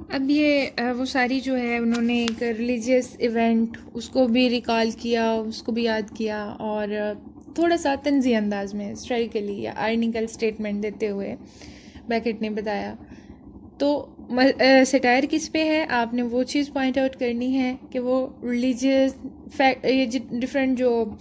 अब ये वो सारी जो है उन्होंने एक रिलीजियस इवेंट उसको भी रिकॉल किया, उसको भी याद किया, और थोड़ा सा तंज़ी अंदाज में स्ट्राइकली या आर्निकल स्टेटमेंट देते हुए बैकेट ने बताया। तो सटायर किस पे है? आपने वो चीज़ पॉइंट आउट करनी है कि वो रिलीजियस फैक्ट, ये डिफरेंट जो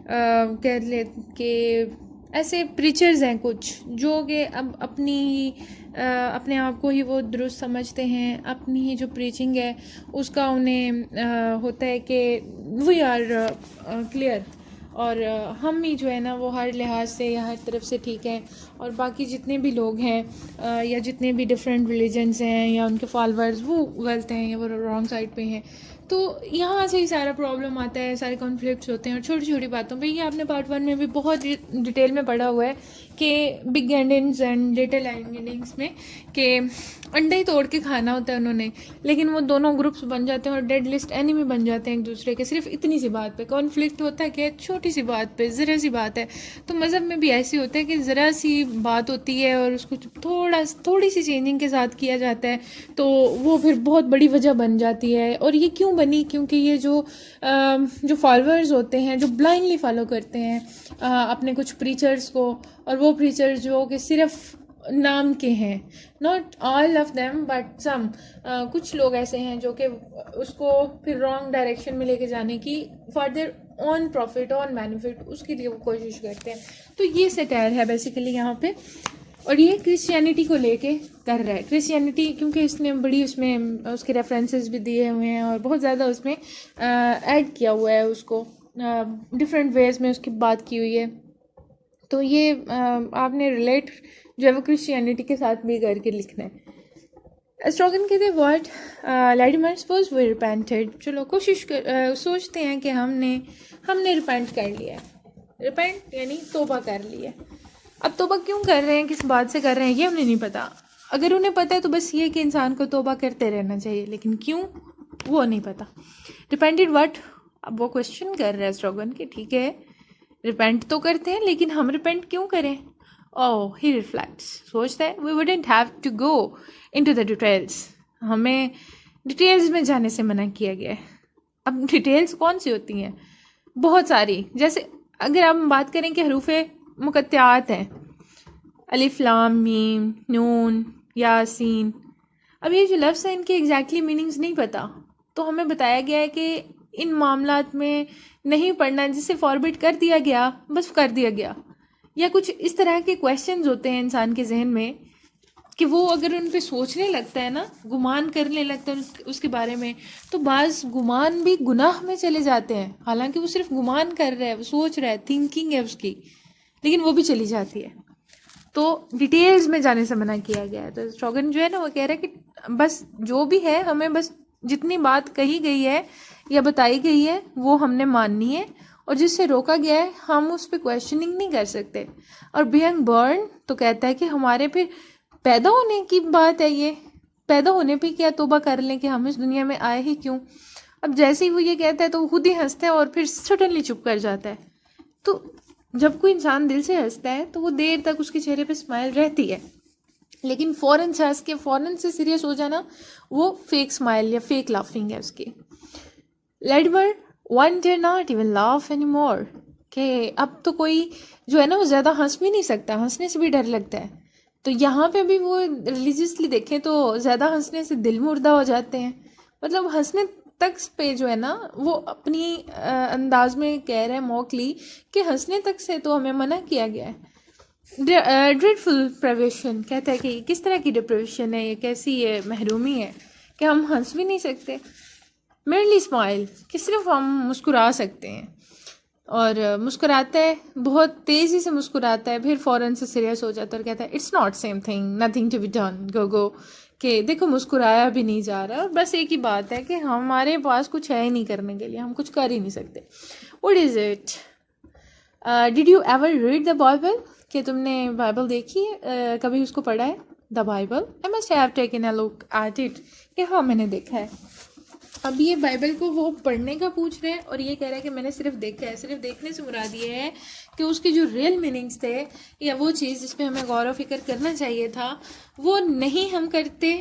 कह ले कि ऐसे प्रीचर्स हैं कुछ जो कि अब अपने आप को ही वो दुरुस्त समझते हैं, अपनी ही जो प्रीचिंग है उसका उन्हें होता है कि वी आर क्लियर, और हम ही जो है ना वो हर लिहाज से या हर तरफ से ठीक है, और बाकी जितने भी लोग हैं या जितने भी डिफरेंट रिलीजन्स हैं या उनके फॉलोअर्स वो गलत हैं या वो रॉन्ग साइड पे हैं। तो यहाँ से ही सारा प्रॉब्लम आता है, सारे कॉन्फ्लिक्ट्स होते हैं, और छोटी छोटी बातों पे। ये आपने पार्ट 1 में भी बहुत डिटेल में पढ़ा हुआ है कि big endings and little endings में कि अंडे ही तोड़ के खाना होता है उन्होंने, लेकिन वो दोनों ग्रुप्स बन जाते हैं और डेड लिस्ट एनिमी बन जाते हैं एक दूसरे के, सिर्फ इतनी सी बात पे कॉन्फ्लिक्ट होता है कि छोटी सी बात पे, ज़रा सी बात है। तो मज़हब में भी ऐसे होता है कि ज़रा सी बात होती है और उसको थोड़ी सी चेंजिंग के साथ किया जाता है तो वो फिर बहुत बड़ी वजह बन जाती है। और ये क्यों बनी? क्योंकि ये जो फॉलोअर्स होते हैं जो ब्लाइंडली फॉलो करते हैं अपने कुछ प्रीचर्स को, और वो प्रीचर्स जो कि सिर्फ नाम के हैं, not all of them but some, कुछ लोग ऐसे हैं जो कि उसको फिर रॉन्ग डायरेक्शन में लेके जाने की for their on profit, on benefit, उसके लिए वो कोशिश करते हैं। तो ये सटायर है बेसिकली यहाँ पे, और ये क्रिश्चियनिटी को लेके कर रहा है। क्रिश्चियनिटी क्योंकि इसने बड़ी उसमें उसके रेफरेंसेस भी दिए हुए हैं और बहुत ज़्यादा उसमें ऐड किया हुआ है, उसको डिफरेंट वेज में उसकी बात की हुई है। तो ये आपने रिलेट जो है वो क्रिश्चियनिटी के साथ भी करके लिखना है। स्ट्रोगन कहते हैं व्हाट लाइडमर सपोज वी रिपेंटेड, चलो सोचते हैं कि हमने रिपेंट कर लिया है। रिपेंट यानी तौबा कर लिया। अब तौबा क्यों कर रहे हैं, किस बात से कर रहे हैं, ये हमें नहीं पता। अगर उन्हें पता है तो बस ये कि इंसान को तौबा करते रहना चाहिए, लेकिन क्यों वो नहीं पता। रिपेंटेड व्हाट, अब वो क्वेश्चन कर रहे हैं स्ट्रोगन कि ठीक है रिपेंट तो करते हैं लेकिन हम रिपेंट क्यों करें। ओह ही रिफ्लेक्ट्स, सोचता है we wouldn't have to go into the details, हमें डिटेल्स में जाने से मना किया गया है। अब डिटेल्स कौन सी होती हैं? बहुत सारी। जैसे अगर हम बात करें कि हरूफे मुकत्तियात हैं, अलिफ लाम मीम नून यासीन, अब ये जो लफ्ज़ हैं इनके एग्जैक्टली मीनिंग्स नहीं पता, तो हमें बताया गया है कि इन मामलात में नहीं पढ़ना, जिसे फॉरबिट कर दिया गया बस कर दिया गया। या कुछ इस तरह के क्वेश्चंस होते हैं इंसान के जहन में कि वो अगर उन पे सोचने लगता है ना, गुमान करने लगता है उसके बारे में, तो बाज़ गुमान भी गुनाह में चले जाते हैं। हालांकि वो सिर्फ गुमान कर रहा है, वो सोच रहा है, थिंकिंग है उसकी, लेकिन वो भी चली जाती है। तो डिटेल्स में जाने से मना किया गया है। तो स्ट्रोगन जो है ना वो कह रहा है कि बस जो भी है हमें बस जितनी बात कही गई है या बताई गई है वो हमने माननी है, और जिससे रोका गया है हम उस पर क्वेश्चनिंग नहीं कर सकते। और बीइंग बर्न तो कहता है कि हमारे फिर पैदा होने की बात है, ये पैदा होने पे क्या तौबा कर लें कि हम इस दुनिया में आए ही क्यों। अब जैसे ही वो ये कहता है तो वो खुद ही हंसता है और फिर सडनली चुप कर जाता है। तो जब कोई इंसान दिल से हंसता है तो वो देर तक उसके चेहरे पे स्माइल रहती है, लेकिन फ़ौरन से हंस के फ़ौरन से सीरियस हो जाना वो फेक स्माइल या फेक लाफिंग है उसकी। लेडवर one dare not even laugh any more, कि अब तो कोई जो है ना वो ज़्यादा हंस भी नहीं सकता, हंसने से भी डर लगता है। तो यहाँ पे भी वो रिलीजियसली देखें तो ज़्यादा हंसने से दिल मुर्दा हो जाते हैं। मतलब हंसने तक पे जो है ना वो अपनी अंदाज में कह रहे हैं मौकली कि हंसने तक से तो हमें मना किया गया है। ड्रेडफुल प्रिवेशन, कहता है कि किस तरह की डिप्रेशन है, ये कैसी ये महरूमी है कि हम हंस भी नहीं सकते। मेरली स्माइल, कि सिर्फ हम मुस्कुरा सकते हैं, और मुस्कुराता है, बहुत तेज़ी से मुस्कुराता है, फिर फ़ौरन से सीरियस हो जाता है और कहता है it's not same thing, nothing to be done, go कि देखो मुस्कुराया भी नहीं जा रहा, और बस एक ही बात है कि हमारे पास कुछ है ही नहीं करने के लिए, हम कुछ कर ही नहीं सकते। What is it? Did you ever read the Bible, कि तुमने बाइबल देखी है, कभी उसको पढ़ा है? The Bible, I must have taken a look at it, कि हाँ मैंने देखा है। अब ये बाइबल को वो पढ़ने का पूछ रहे हैं और ये कह रहा है कि मैंने सिर्फ देखा है। सिर्फ देखने से मुराद ये है कि उसके जो रियल मीनिंग्स थे या वो चीज़ जिस पे हमें गौर व फिक्र करना चाहिए था वो नहीं हम करते।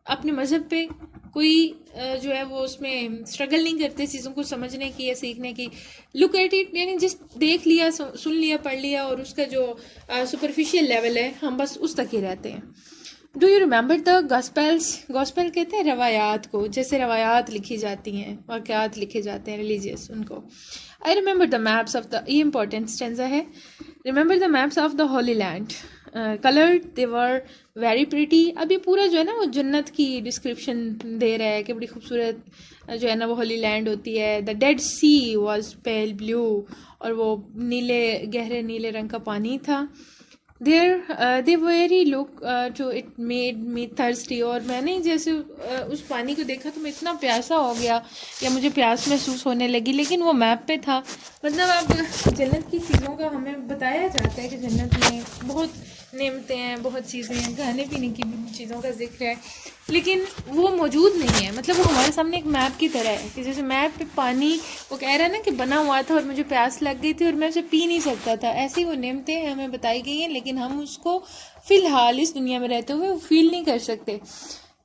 अपने मज़हब पे कोई जो है वो उसमें स्ट्रगल नहीं करते चीज़ों को समझने की या सीखने की। लुक एट इट, यानी जिस देख लिया, सुन लिया, पढ़ लिया, और उसका जो सुपरफिशियल लेवल है हम बस उस तक ही रहते हैं। Do you remember the gospels? Gospel कहते हैं रवायात को, जैसे रवायात लिखी जाती हैं, वाक़यात लिखे जाते हैं रिलीजियस, उनको। I remember the maps of the, ये इंपॉर्टेंट स्टेंजा है, remember the maps of the Holi land, coloured they were very pretty. अब ये पूरा जो है ना वो जन्नत की डिस्क्रिप्शन दे रहा है कि बड़ी खूबसूरत जो है ना वो होली लैंड होती है। The Dead Sea was pale blue, और वो नीले, गहरे नीले रंग का पानी था। they very look to it made me thirsty, और मैंने जैसे उस पानी को देखा तो मैं इतना प्यासा हो गया, या मुझे प्यास महसूस होने लगी, लेकिन वो मैप पे था। मतलब अब जन्नत की चीज़ों का हमें बताया जाता है कि जन्नत में बहुत नेमतें हैं, बहुत चीज़ें हैं, खाने पीने की भी चीज़ों का जिक्र है, लेकिन वो मौजूद नहीं है। मतलब वो हमारे सामने एक मैप की तरह है कि जैसे मैप पे पानी वो कह रहा है ना कि बना हुआ था और मुझे प्यास लग गई थी और मैं उसे पी नहीं सकता था, ऐसी वो नेमतें हमें बताई गई हैं, लेकिन हम उसको फ़िलहाल इस दुनिया में रहते हुए फील नहीं कर सकते।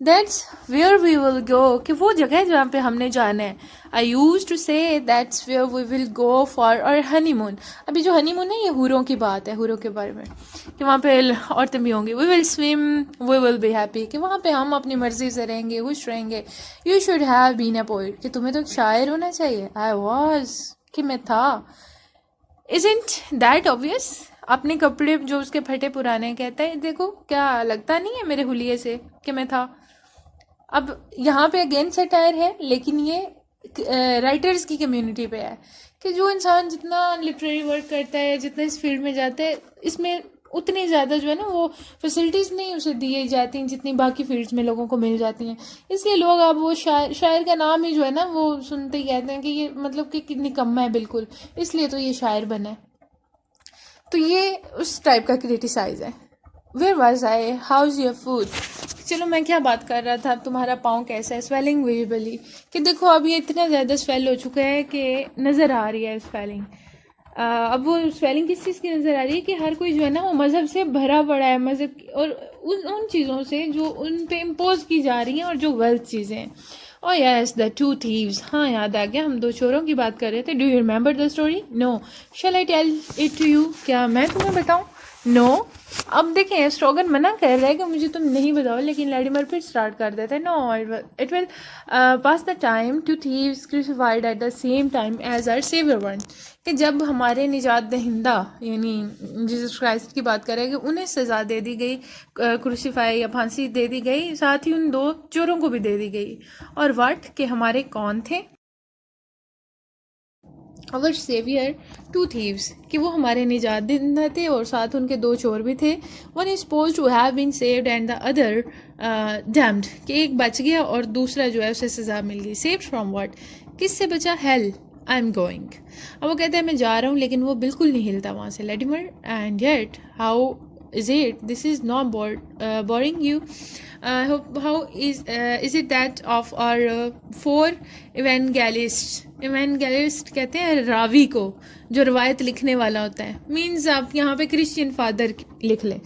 That's where we will go, कि वो जगह है जहाँ पे हमने जाना है। I used to say that's where we will go for our honeymoon. अभी जो हनीमून है ये हूरों की बात है, हूरों के बारे में, कि वहाँ पे औरतें भी होंगी। We will swim, we will be happy, कि वहाँ पे हम अपनी मर्जी से रहेंगे, खुश रहेंगे। You should have been a poet, कि तुम्हें तो एक शायर होना चाहिए। आई वॉज, कि मैं था। Isn't that obvious? अपने कपड़े जो उसके फटे पुराने, कहता है देखो क्या लगता नहीं है मेरे हुलिये से कि मैं था। अब यहाँ पे अगेन सटायर है, लेकिन ये राइटर्स की कम्युनिटी पे है कि जो इंसान जितना लिटरेरी वर्क करता है, जितना इस फील्ड में जाता है, इसमें उतनी ज़्यादा जो है ना वो फैसिलिटीज़ नहीं उसे दी जाती जितनी बाकी फील्ड्स में लोगों को मिल जाती हैं। इसलिए लोग अब वो शायर का नाम ही जो है ना वो सुनते ही कहते हैं कि ये मतलब कि निकम्मा है बिल्कुल, इसलिए तो ये शायर बना है। तो ये उस टाइप का क्रिटिसाइज है। Where was I, how is your food? चलो मैं क्या बात कर रहा था, अब तुम्हारा पाँव कैसा है, स्वेलिंग विजिबली, कि देखो अब ये इतना ज़्यादा स्वेल हो चुका है कि नज़र आ रही है स्वेलिंग। अब वो स्वेलिंग किस चीज़ की नज़र आ रही है कि हर कोई जो है ना वो मज़हब से भरा पड़ा है, मज़हब और उन चीज़ों से जो उन पे इम्पोज की जा रही हैं और जो गलत चीज़ें हैं। Oh yes, the two thieves, हाँ याद आ गया, हम दो चोरों की बात कर रहे थे। Do you remember the story? No. Shall I tell it to you? क्या मैं तुम्हें बताऊँ? नो। अब देखें स्ट्रोगन मना कर रहा है कि मुझे तुम नहीं बताओ, लेकिन लैडिमर फिर स्टार्ट कर देते हैं। No, it will pass the time two thieves crucified at the same time as our saviour one, कि जब हमारे निजात दहिंदा यानी जीसस क्राइस्ट की बात करें कि उन्हें सज़ा दे दी गई, क्रूसिफाई या फांसी दे दी गई, साथ ही उन दो चोरों को भी दे दी गई। और वाट, के हमारे कौन थे? अवर सेवियर, टू थीव्स, कि वो हमारे निजात दहिंदा थे और साथ उनके दो चोर भी थे। One is suppose to have been saved and the other damned, कि एक बच गया और दूसरा जो है उसे सज़ा मिल गई। Saved from what? किससे बचा? हेल। आई एम गोइंग, अब वो कहता है मैं जा रहा हूँ, लेकिन वो बिल्कुल नहीं हिलता वहाँ से। लेडिमर, and yet how is it? This is not boring you. How is it that of our four evangelists? Evangelist कहते हैं रावी को, जो रवायत लिखने वाला होता है। मीन्स आप यहाँ पे क्रिश्चियन फादर लिख लें।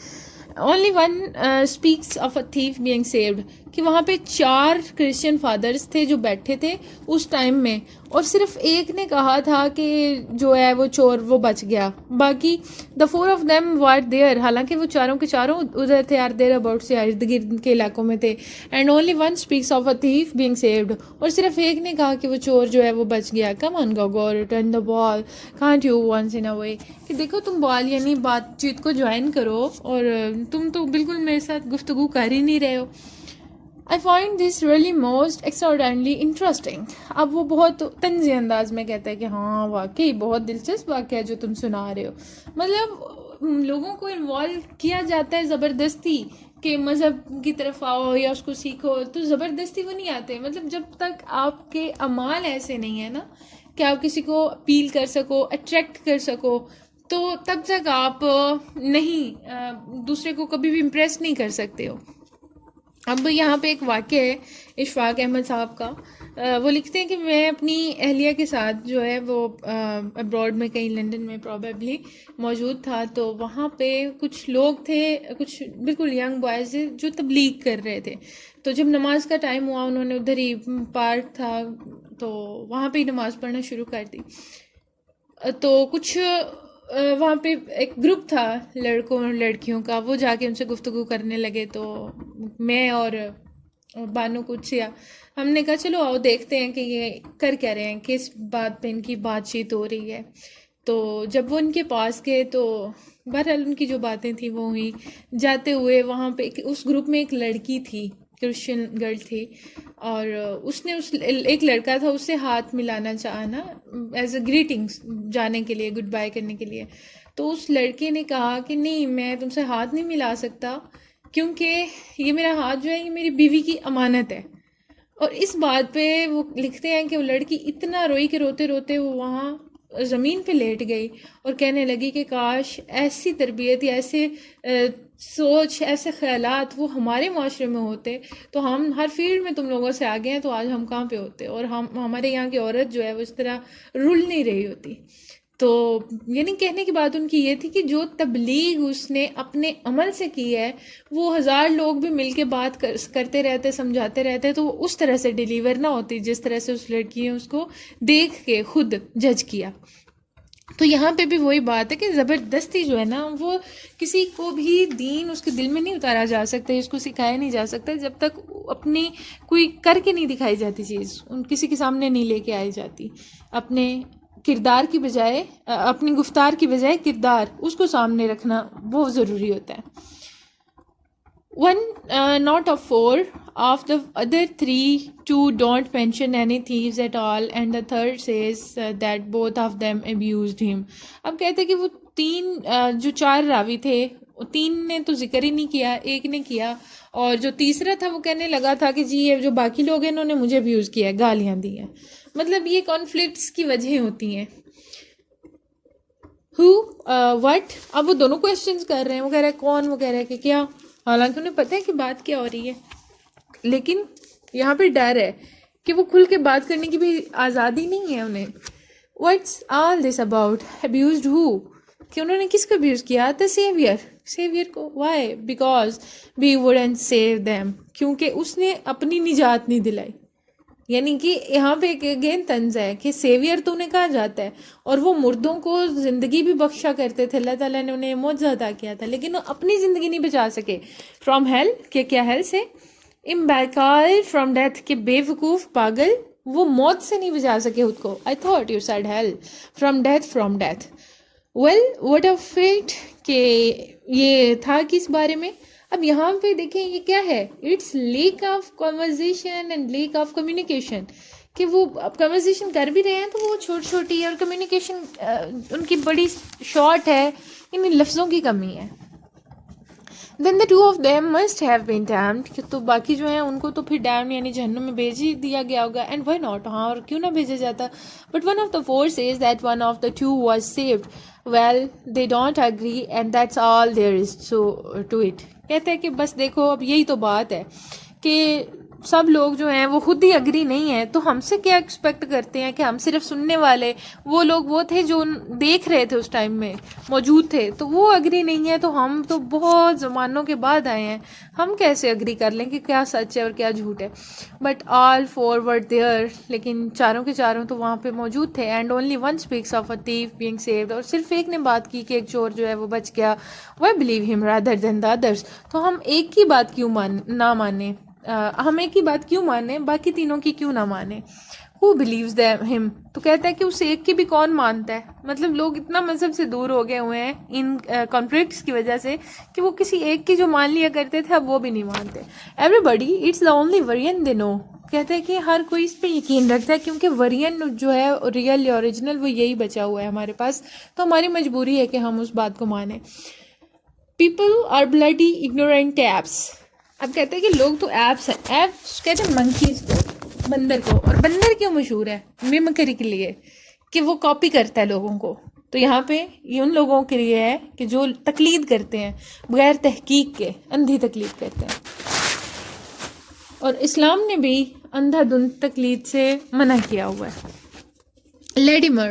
Only one speaks of a thief being saved, कि वहाँ पे 4 क्रिश्चियन फादर्स थे जो बैठे थे उस टाइम में, और सिर्फ एक ने कहा था कि जो है वो चोर वो बच गया। बाकी the 4 of them were there, हालांकि वो चारों के चारों उधर थे, आर देयर अबाउट से इर्द गिर्द के इलाकों में थे। And only one speaks of a thief being saved, और सिर्फ एक ने कहा कि वो चोर जो है वो बच गया। Come on go return the ball, can't you once in a way, कि देखो तुम बॉल यानी बातचीत को ज्वाइन करो, और तुम तो बिल्कुल मेरे साथ गुफ्तगू कर ही नहीं रहे हो। I find this really most extraordinary interesting. अब वो बहुत तंज़ी अंदाज में कहता है कि हाँ वाकई बहुत दिलचस्प वाक़या है जो तुम सुना रहे हो। मतलब लोगों को इन्वॉल्व किया जाता है ज़बरदस्ती कि मज़हब की तरफ आओ या उसको सीखो, तो ज़बरदस्ती वो नहीं आते। मतलब जब तक आपके अमाल ऐसे नहीं है ना कि आप किसी को अपील कर सको, अट्रैक्ट कर सको, तो तब तक आप नहीं दूसरे को कभी भी इम्प्रेस नहीं कर सकते हो। अब यहाँ पे एक वाक़या है इशफाक अहमद साहब का। वो लिखते हैं कि मैं अपनी अहलिया के साथ जो है वो अब्रॉड में कहीं लंदन में प्रॉबेबली मौजूद था। तो वहाँ पे कुछ लोग थे, कुछ बिल्कुल यंग बॉयज़ थे जो तबलीग कर रहे थे। तो जब नमाज का टाइम हुआ उन्होंने उधर ही पार्क था तो वहाँ पे ही नमाज़ पढ़ना शुरू कर दी। तो कुछ वहाँ पे एक ग्रुप था लड़कों और लड़कियों का, वो जाके उनसे गुफ्तगू करने लगे। तो मैं और बानो कुछ या हमने कहा चलो आओ देखते हैं कि ये कर क्या रहे हैं, किस बात पे इनकी बातचीत हो रही है। तो जब वो इनके पास गए तो बहरहाल उनकी जो बातें थी वो हुई। जाते हुए वहाँ पे उस ग्रुप में एक लड़की थी, क्रिश्चियन गर्ल थी, और उसने उस एक लड़का था उससे हाथ मिलाना चाहा ना, एज अ ग्रीटिंग्स जाने के लिए, गुड बाय करने के लिए। तो उस लड़के ने कहा कि नहीं मैं तुमसे हाथ नहीं मिला सकता क्योंकि ये मेरा हाथ जो है ये मेरी बीवी की अमानत है। और इस बात पे वो लिखते हैं कि वो लड़की इतना रोई कि रोते रोते वो वहाँ ज़मीन पे लेट गई और कहने लगी कि काश ऐसी तरबियत या ऐसे सोच, ऐसे ख्यालात वो हमारे माशरे में होते तो हम हर फील्ड में तुम लोगों से आगे हैं तो आज हम कहाँ पे होते, और हम हमारे यहाँ की औरत जो है वो इस तरह रुल नहीं रही होती। तो यानी कहने की बात उनकी ये थी कि जो तबलीग उसने अपने अमल से की है वो 1000 लोग भी मिलके बात करते रहते, समझाते रहते, तो वो उस तरह से डिलीवर ना होती जिस तरह से उस लड़की ने उसको देख के खुद जज किया। तो यहाँ पे भी वही बात है कि ज़बरदस्ती जो है ना वो किसी को भी दीन उसके दिल में नहीं उतारा जा सकता, इसको सिखाया नहीं जा सकता जब तक अपनी कोई करके नहीं दिखाई जाती चीज़, किसी के सामने नहीं लेके आई जाती। अपने किरदार की बजाय अपनी गुफ्तार की बजाय किरदार उसको सामने रखना वो ज़रूरी होता है। One, not of 4 of the other 3, 2 don't mention any thieves at all, and the third says that both of them abused him. अब कहते हैं कि वो 3 जो 4 रावी थे 3 ने तो जिक्र ही नहीं किया, एक ने किया, और जो तीसरा था वो कहने लगा था कि जी ये जो बाकी लोग हैं इन्होंने मुझे अब्यूज़ किया है, गालियाँ दी हैं। मतलब ये कॉन्फ्लिक्ट्स की वजह होती हैं। हु व्हाट, अब वो दोनों क्वेश्चंस कर रहे हैं, वो कह रहा है कौन, वो कह रहा है कि क्या, हालांकि उन्हें पता है कि बात क्या हो रही है, लेकिन यहाँ पे डर है कि वो खुल के बात करने की भी आज़ादी नहीं है उन्हें। What's all this about, abused who, कि उन्होंने किसको अब्यूज़ किया? द सेवियर को। Why? Because we wouldn't save them, क्योंकि उसने अपनी निजात नहीं दिलाई। यानी कि यहाँ पे एक अगेन तंज है कि सेवियर तो उन्हें कहा जाता है, और वो मुर्दों को ज़िंदगी भी बख्शा करते थे, अल्लाह ताला ने उन्हें मौजज़ा अता किया था, लेकिन वो अपनी ज़िंदगी नहीं बचा सके। फ्रॉम हेल, क्या हेल से? इम्बैकाल फ्रॉम डेथ, के बेवकूफ़ पागल, वो मौत से नहीं बचा सके खुद को। I thought you said hello, from death. Well what of it, के ये था किस बारे में? अब यहाँ पे देखें ये क्या है, it's lake of conversation and lake of communication, कि वो अब कन्वर्सेशन कर भी रहे हैं तो वो छोटी है और कम्युनिकेशन उनकी बड़ी शॉर्ट है, इन लफ्ज़ों की कमी है। Then the 2 of them must have been damned, तो बाकी जो हैं उनको तो फिर डैम यानी जहन्नुम में भेज ही दिया गया होगा। एंड व्हाई नॉट, हाँ और क्यों ना भेजा जाता। But one of the 4 says that one of the 2 was saved. Well, they don't agree and that's all there is to it. कहते हैं कि बस देखो अब यही तो बात है कि सब लोग जो हैं वो खुद ही अग्री नहीं है, तो हमसे क्या एक्सपेक्ट करते हैं कि हम सिर्फ सुनने वाले, वो लोग वो थे जो देख रहे थे उस टाइम में मौजूद थे, तो वो अग्री नहीं है, तो हम तो बहुत ज़मानों के बाद आए हैं, हम कैसे अग्री कर लें कि क्या सच है और क्या झूठ है। बट ऑल 4 वर देयर, लेकिन चारों के चारों तो वहाँ पे मौजूद थे। And only one speaks of a thief being saved, और सिर्फ एक ने बात की कि एक चोर जो है वो बच गया। We believe him rather than the others, तो हम एक की बात क्यों ना माने, हम एक ही बात क्यों माने, बाकी तीनों की क्यों ना माने। हु बिलीव्स हिम, तो कहता है कि उस एक की भी कौन मानता है। मतलब लोग इतना मजहब से दूर हो गए हुए हैं इन कॉन्फ्लिक्ट्स की वजह से कि वो किसी एक की जो मान लिया करते थे अब वो भी नहीं मानते। Everybody it's the only variant they know, कहते हैं कि हर कोई इस पर यकीन रखता है क्योंकि वेरिएंट जो है रियल या ओरिजिनल वो यही बचा हुआ है हमारे पास, तो हमारी मजबूरी है कि हम उस बात को माने। People are bloody ignorant apes, अब कहते हैं कि लोग तो एप्स हैं, एप्स कहते हैं मंकीज को, बंदर को, और बंदर क्यों मशहूर है मिमिक्री के लिए कि वो कॉपी करता है लोगों को। तो यहाँ पे ये उन लोगों के लिए है कि जो तकलीद करते हैं बगैर तहकीक के, अंधी तकलीद करते हैं। और इस्लाम ने भी अंधाधुंध तकलीद से मना किया हुआ है। लेडिमर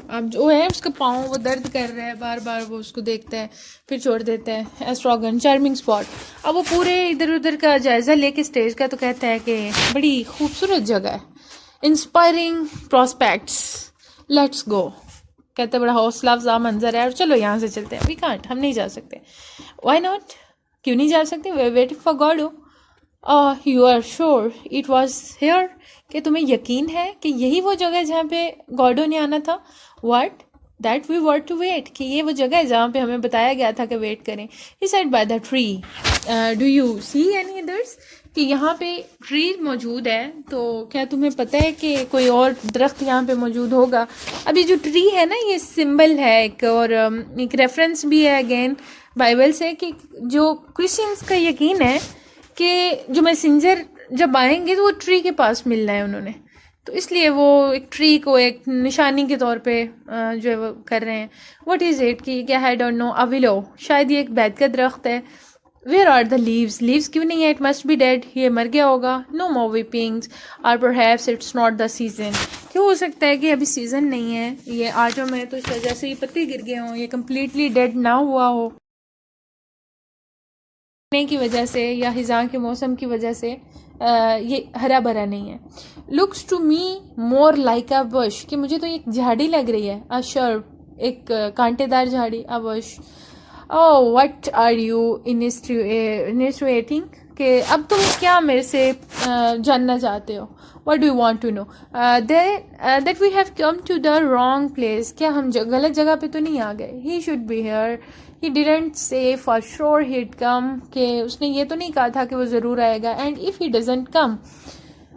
अब जो है उसका पाँव वो दर्द कर रहा है, बार बार वो उसको देखता है फिर छोड़ देता है। एस्ट्रोगन चार्मिंग स्पॉट, अब वो पूरे इधर उधर का जायज़ा लेके स्टेज का तो कहता है कि बड़ी खूबसूरत जगह है, इंस्पायरिंग प्रॉस्पेक्ट्स, लेट्स गो। कहते बड़ा हौसला अफजा मंजर है और चलो यहाँ से चलते हैं। वी कांट, हम नहीं जा सकते। वाई नॉट, क्यों नहीं जा सकते? We are waiting for God. You are sure it was here, कि तुम्हें यकीन है कि यही वो जगह है जहाँ पे गॉडो ने आना था? What, that we were to wait, कि ये वो जगह है जहाँ पे हमें बताया गया था कि वेट करें। He said by the tree, do you see any others, कि यहाँ पे ट्री मौजूद है, तो क्या तुम्हें पता है कि कोई और दरख्त यहाँ पे मौजूद होगा? अब ये जो ट्री है ना, ये सिंबल है एक, और एक रेफरेंस भी है अगेन बाइबल से, कि जो क्रिश्चियंस का यकीन है कि जो मैसेंजर जब आएंगे तो वो ट्री के पास मिलना है उन्होंने, तो इसलिए वो एक ट्री को एक निशानी के तौर पे जो है वो कर रहे हैं। व्हाट इज़ इट, कि क्या है, डोंट नो। अविलो, शायद ये एक बैत का दरख्त है। Where are the leaves, leaves क्यों नहीं है? इट मस्ट बी डेड, ये मर गया होगा। नो मोर वीपिंग्स, और perhaps it's not the season, क्यों हो सकता है कि अभी सीज़न नहीं है, ये ऑटम है तो इस वजह से ये पत्ते गिर गए हों, ये कम्प्लीटली डेड ना हुआ हो की वजह से या हिज़ा के मौसम की वजह से ये हरा भरा नहीं है। Looks to me more like a bush, कि मुझे तो एक झाड़ी लग रही है। अ शर्प, एक कांटेदार झाड़ी। A bush. Oh what are you initiating, कि अब तुम क्या मेरे से जानना चाहते हो? What do you want to know? That we have come to the wrong place, क्या हम गलत जगह पे तो नहीं आ गए? He should be here, he didn't say for sure he'd come, कि उसने ये तो नहीं कहा था कि वो ज़रूर आएगा। And if he doesn't come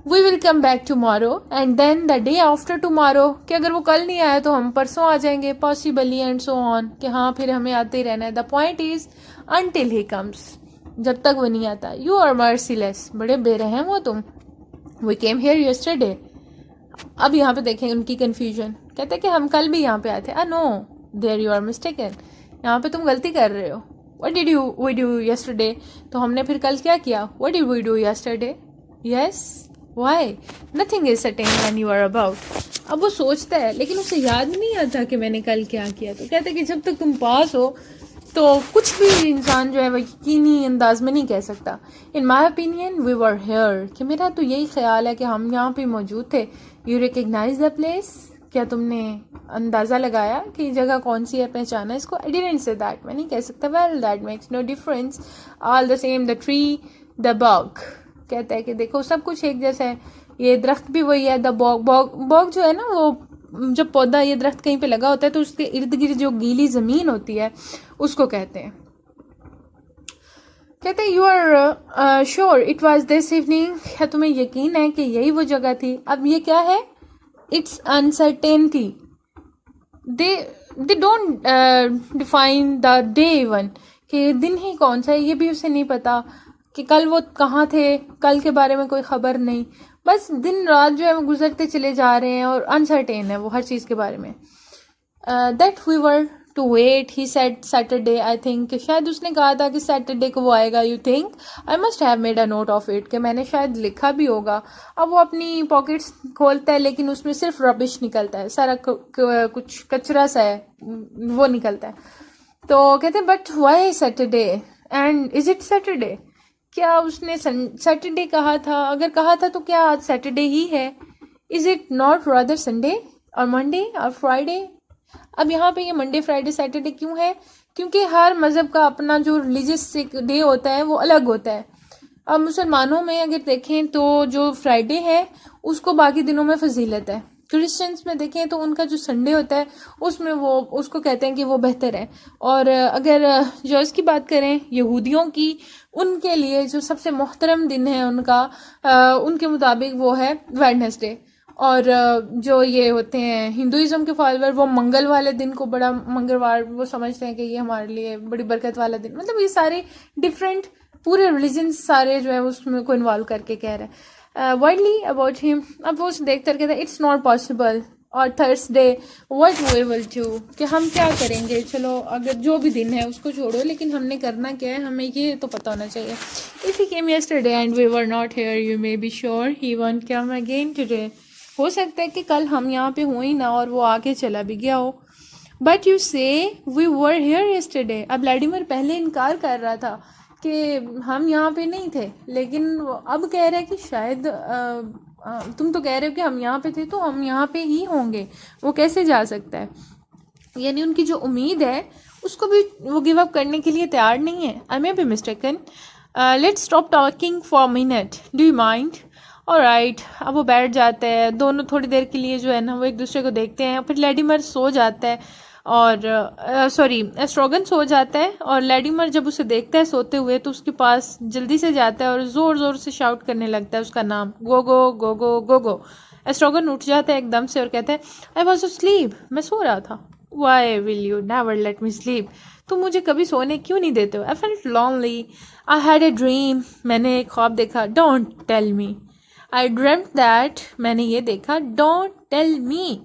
we will come back tomorrow, and then the day after tomorrow, कि अगर वो कल नहीं आया तो हम परसों आ जाएंगे, पॉसिबली, एंड सो ऑन, कि हाँ फिर हमें आते ही रहना है। The point is until he comes, जब तक वो नहीं आता। यू आर मर्सीलेस, बड़े बेरहम हो तुम। वी केम हेयर यस्टरडे, अब यहाँ पे देखें उनकी कन्फ्यूजन। कहते हैं कि हम कल भी यहाँ पे आए थे। No, there you are mistaken, यहाँ पे तुम गलती कर रहे हो। What did you we do yesterday, तो हमने फिर कल क्या किया? What did we do yesterday? Yes, why, nothing is certain when you are about. अब वो सोचता है लेकिन उसे याद नहीं आता कि मैंने कल क्या किया। तो कहते हैं कि जब तक तुम पास हो तो कुछ भी इंसान जो है वो यकीनी अंदाज में नहीं कह सकता। In my opinion we were here, कि मेरा तो यही ख्याल है कि हम यहाँ पे मौजूद थे। यू रिकग्नाइज द प्लेस, क्या तुमने अंदाज़ा लगाया कि जगह कौन सी है, पहचाना इसको? आई डिडंट से दैट, मैं नहीं कह सकता। Well that makes no difference, all the same the tree the bog, कहता है कि देखो सब कुछ एक जैसा है, ये दरख्त भी वही है। द बॉग, बॉग जो है ना, वो जब पौधा ये दरख्त कहीं पे लगा होता है तो उसके इर्द गिर्द जो गीली ज़मीन होती है उसको कहते हैं। कहते हैं you are sure it was this evening, क्या तुम्हें यकीन है कि यही वो जगह थी? अब ये क्या है? It's uncertainty, they don't define the day even, कि दिन ही कौन सा है ये भी उसे नहीं पता, कि कल वो कहाँ थे, कल के बारे में कोई ख़बर नहीं। बस दिन रात जो है वो गुजरते चले जा रहे हैं और अनसर्टेन है वो हर चीज़ के बारे में। That we were to wait, he said Saturday, I think, शायद उसने कहा था कि सैटरडे को वो आएगा। You think, I must have made a note of it, कि मैंने शायद लिखा भी होगा। अब वो अपनी पॉकेट्स खोलता है लेकिन उसमें सिर्फ रबिश निकलता है, सारा कुछ कचरा सा है वो निकलता है। तो कहते हैं but why Saturday, and is it Saturday, क्या उसने सैटरडे कहा था? अगर कहा था तो क्या आज सैटरडे ही है? Is it not rather Sunday और मंडे और फ्राइडे? अब यहाँ पे ये मंडे फ्राइडे सैटरडे क्यों है? क्योंकि हर मज़हब का अपना जो रिलीजियस डे होता है वो अलग होता है। अब मुसलमानों में अगर देखें तो जो फ्राइडे है उसको बाकी दिनों में फजीलत है। क्रिश्चियंस में देखें तो उनका जो संडे होता है उसमें वो उसको कहते हैं कि वो बेहतर है। और अगर जॉर्ज की बात करें यहूदियों की, उनके लिए जो सबसे मोहतरम दिन है उनका, उनके मुताबिक वो है वेडनेसडे। और जो ये होते हैं हिंदुइज्म के फॉलोअर, वो मंगल वाले दिन को बड़ा, मंगलवार वो समझते हैं कि ये हमारे लिए बड़ी बरकत वाला दिन। मतलब ये सारे डिफरेंट पूरे रिलीजन सारे जो है उसमें को इन्वॉल्व करके कह रहे हैं वाइडली अबाउट हिम। अब वो उसे देखते कहते हैं इट्स नॉट पॉसिबल और Thursday what we will do, कि हम क्या करेंगे। चलो अगर जो भी दिन है उसको छोड़ो, लेकिन हमने करना क्या है हमें ये तो पता होना चाहिए। If he came yesterday and we were not here, you may be sure he won't come again today. हो सकता है कि कल हम यहाँ पे हो ही ना और वो आके चला भी गया हो। बट यू से वी वर हेयर यस्टरडे। अब व्लादिमीर पहले इनकार कर रहा था कि हम यहाँ पे नहीं थे, लेकिन वो अब कह रहा है कि शायद तुम तो कह रहे हो कि हम यहाँ पे थे, तो हम यहाँ पे ही होंगे। वो कैसे जा सकता है? यानी उनकी जो उम्मीद है उसको भी वो गिव अप करने के लिए तैयार नहीं है। I may be mistaken, let's stop talking for minute, do you mind? Alright. अब वो बैठ जाते हैं दोनों, थोड़ी देर के लिए जो है ना वो एक दूसरे को देखते हैं। फिर व्लादिमीर सो जाता है और एस्ट्रोगन सो जाता है, और व्लादिमीर जब उसे देखता है सोते हुए तो उसके पास जल्दी से जाता है और ज़ोर ज़ोर से शाउट करने लगता है उसका नाम, गोगो गोगो गोगो। एस्ट्रोगन उठ जाता है एकदम से और कहता है आई वॉज स्लीप, मैं सो रहा था। Why will you never let me sleep, तुम मुझे कभी सोने क्यों नहीं देते हो? I felt lonely, I had a dream, मैंने एक ख्वाब देखा। Don't tell me, I dreamed that, मैंने ये देखा। डोंट टेल मी,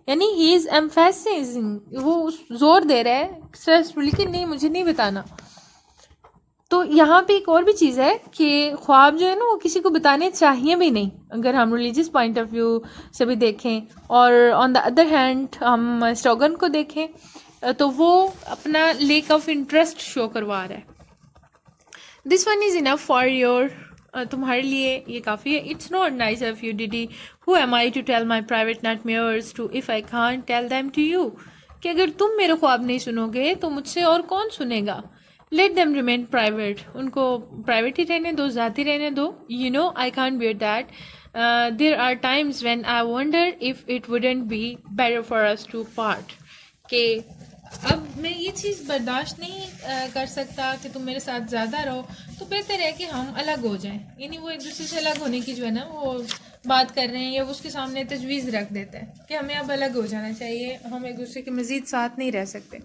यानी ही इज एम्फेसाइजिंग, वो जोर दे रहा है स्ट्रेसफुली कि नहीं मुझे नहीं बताना। तो यहाँ पे एक और भी चीज़ है कि ख्वाब जो है ना वो किसी को बताने चाहिए भी नहीं, अगर हम रिलीजियस पॉइंट ऑफ व्यू से भी देखें। और ऑन द अदर हैंड हम एस्ट्रोगन को देखें तो वो अपना लेक ऑफ इंटरेस्ट शो करवा रहा है। This one is enough for your, तुम्हारे लिए ये काफ़ी है। It's not nice of you Didi, who am I to tell my private nightmares to if I can't tell them to you, कि अगर तुम मेरे ख्वाब नहीं सुनोगे तो मुझसे और कौन सुनेगा। लेट देम रिमेन प्राइवेट, उनको प्राइवेट ही रहने दो, ज़ाती रहने दो। You know I can't bear that, there are times when I wonder if it wouldn't be better for us to part, के अब मैं ये चीज़ बर्दाश्त नहीं कर सकता कि तुम मेरे साथ ज़्यादा रहो, तो बेहतर है कि हम अलग हो जाएं। यानी वो एक दूसरे से अलग होने की जो है ना वो बात कर रहे हैं, या वो उसके सामने तजवीज़ रख देता है कि हमें अब अलग हो जाना चाहिए, हम एक दूसरे के मज़ीद साथ नहीं रह सकते।